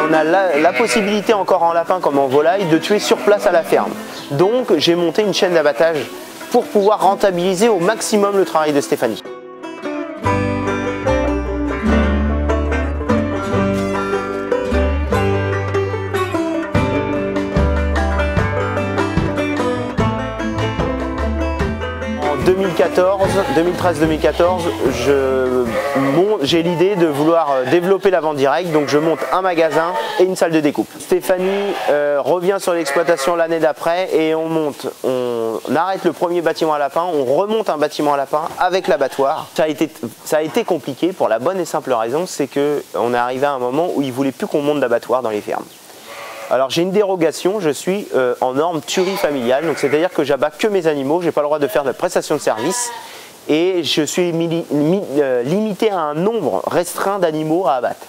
on a la possibilité encore en lapin comme en volaille de tuer sur place à la ferme. Donc j'ai monté une chaîne d'abattage pour pouvoir rentabiliser au maximum le travail de Stéphanie. En 2013-2014, j'ai l'idée de vouloir développer la vente directe, donc je monte un magasin et une salle de découpe. Stéphanie revient sur l'exploitation l'année d'après et on arrête le premier bâtiment à lapin, on remonte un bâtiment à lapin avec l'abattoir. Ça a été compliqué pour la bonne et simple raison, c'est qu'on est arrivé à un moment où ils ne voulaient plus qu'on monte d'abattoir dans les fermes. Alors j'ai une dérogation, je suis en norme tuerie familiale, donc c'est-à-dire que j'abats que mes animaux, je n'ai pas le droit de faire de prestation de service et je suis limité à un nombre restreint d'animaux à abattre.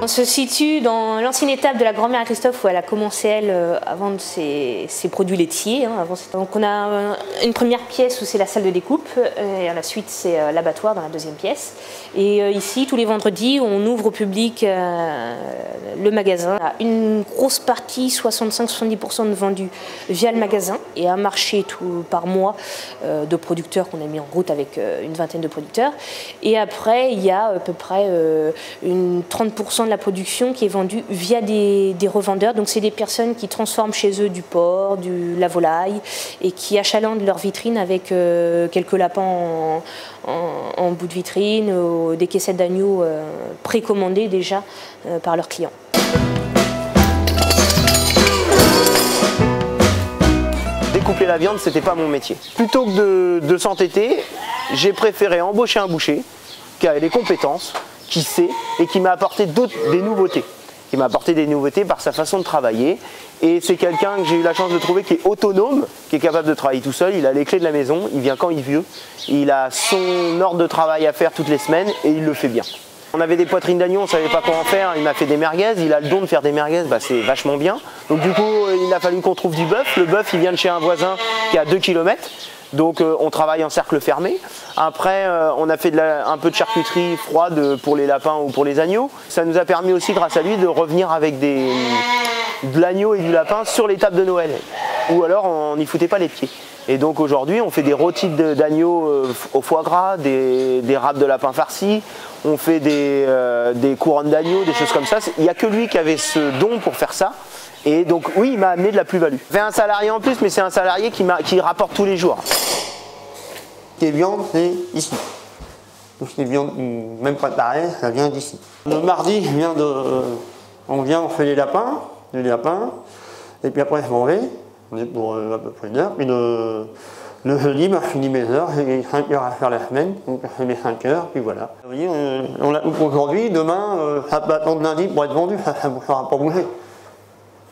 On se situe dans l'ancienne étape de la grand-mère à Christophe où elle a commencé elle à vendre ses produits laitiers. Donc on a une première pièce où c'est la salle de découpe et à la suite c'est l'abattoir dans la deuxième pièce. Et ici tous les vendredis on ouvre au public le magasin. Une grosse partie, 65-70% de vendus via le magasin et un marché par mois de producteurs qu'on a mis en route avec une vingtaine de producteurs. Et après il y a à peu près une 30% de la production qui est vendue via des revendeurs. Donc c'est des personnes qui transforment chez eux du porc, la volaille et qui achalandent leur vitrine avec quelques lapins en bout de vitrine ou des caissettes d'agneaux précommandées déjà par leurs clients. Découper la viande, c'était pas mon métier. Plutôt que de s'entêter, j'ai préféré embaucher un boucher qui a les compétences, qui sait et qui m'a apporté des nouveautés. Il m'a apporté des nouveautés par sa façon de travailler et c'est quelqu'un que j'ai eu la chance de trouver qui est autonome, qui est capable de travailler tout seul, il a les clés de la maison, il vient quand il veut, il a son ordre de travail à faire toutes les semaines et il le fait bien. On avait des poitrines d'agneau, on ne savait pas quoi en faire, il m'a fait des merguez, il a le don de faire des merguez, c'est vachement bien. Donc du coup il a fallu qu'on trouve du bœuf, le bœuf il vient de chez un voisin qui est à 2 km. Donc on travaille en cercle fermé. Après on a fait un peu de charcuterie froide pour les lapins ou pour les agneaux. Ça nous a permis aussi grâce à lui de revenir avec de l'agneau et du lapin sur les tables de Noël. Ou alors on n'y foutait pas les pieds. Et donc aujourd'hui on fait des rôtis d'agneau au foie gras, des râpes de lapin farcis, on fait des couronnes d'agneau, des choses comme ça. Il n'y a que lui qui avait ce don pour faire ça. Et donc oui, il m'a amené de la plus-value. J'ai un salarié en plus, mais c'est un salarié qui rapporte tous les jours. Les viandes, c'est ici. Donc les viandes, même préparées, ça vient d'ici. Le mardi, on fait les lapins, et puis après on va pour à peu près une heure. Puis le jeudi, je finis mes heures, j'ai 5 heures à faire la semaine, donc je fais mes 5 heures, puis voilà. Vous voyez, on la coupe aujourd'hui, demain, ça peut attendre lundi pour être vendu, ça ne fera pas bouger.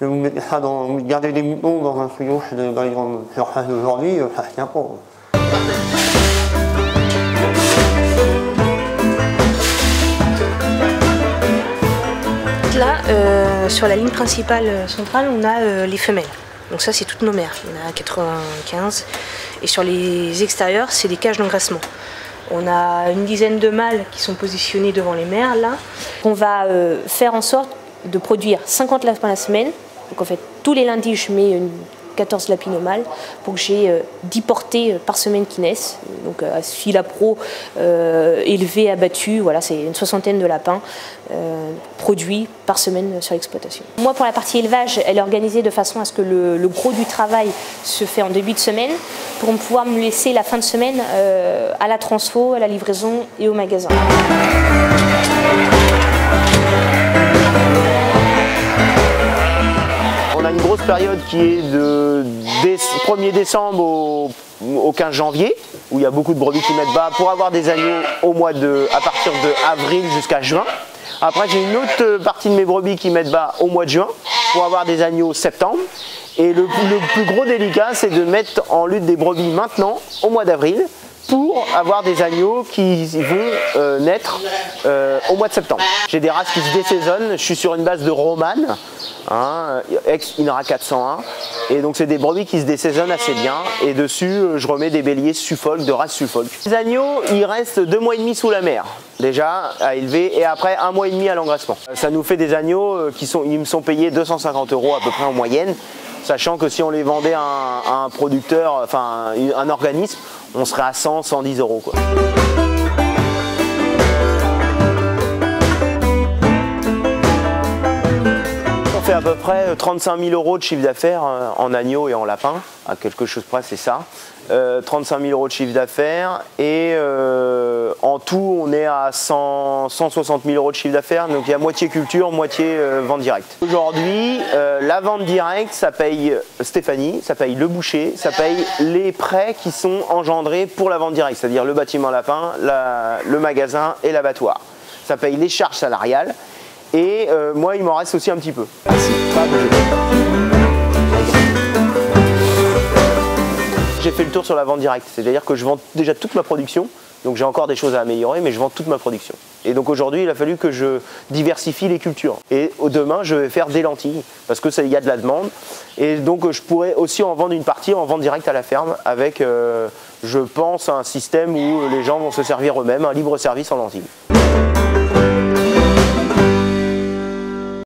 Vous mettez ça vous gardez des moutons dans un frigo dans les grandes surfaces d'aujourd'hui, ça ne tient pas. Là, sur la ligne principale centrale, on a les femelles. Donc ça, c'est toutes nos mères. Il y en a 95. Et sur les extérieurs, c'est des cages d'engraissement. On a une dizaine de mâles qui sont positionnés devant les mères, là. On va faire en sorte de produire 50 lapins la semaine. Donc en fait, tous les lundis, je mets 14 lapines mâles pour que j'ai 10 portées par semaine qui naissent. Donc à fil pro élevés, abattus, voilà, c'est une 60aine de lapins produits par semaine sur l'exploitation. Moi, pour la partie élevage, elle est organisée de façon à ce que le gros du travail se fait en début de semaine pour pouvoir me laisser la fin de semaine à la transfo, à la livraison et au magasin. On a une grosse période qui est de 1er décembre au 15 janvier, où il y a beaucoup de brebis qui mettent bas pour avoir des agneaux à partir de avril jusqu'à juin. Après, j'ai une autre partie de mes brebis qui mettent bas au mois de juin pour avoir des agneaux septembre. Et le plus gros délicat, c'est de mettre en lutte des brebis maintenant, au mois d'avril, pour avoir des agneaux qui vont naître au mois de septembre. J'ai des races qui se désaisonnent, je suis sur une base de Romane, ex-Inra 401, et donc c'est des brebis qui se désaisonnent assez bien, et dessus je remets des béliers Suffolk, de race Suffolk. Les agneaux, ils restent 2 mois et demi sous la mer, déjà à élever, et après 1 mois et demi à l'engraissement. Ça nous fait des agneaux ils me sont payés 250 € à peu près en moyenne, sachant que si on les vendait à un producteur, enfin un organisme, on serait à 100, 110 € quoi. On fait à peu près 35 000 € de chiffre d'affaires en agneaux et en lapins, à quelque chose près c'est ça. 35 000 € de chiffre d'affaires et en tout on est à 160 000 € de chiffre d'affaires, donc il y a moitié culture, moitié vente directe. Aujourd'hui la vente directe ça paye Stéphanie, ça paye le boucher, ça paye les prêts qui sont engendrés pour la vente directe, c'est-à-dire le bâtiment lapin, le magasin et l'abattoir. Ça paye les charges salariales et moi il m'en reste aussi un petit peu. J'ai fait le tour sur la vente directe, c'est-à-dire que je vends déjà toute ma production, donc j'ai encore des choses à améliorer, mais je vends toute ma production. Et donc aujourd'hui, il a fallu que je diversifie les cultures. Et demain, je vais faire des lentilles, parce que ça, y a de la demande. Et donc je pourrais aussi en vendre une partie en vente directe à la ferme, avec, je pense, un système où les gens vont se servir eux-mêmes, un libre service en lentilles.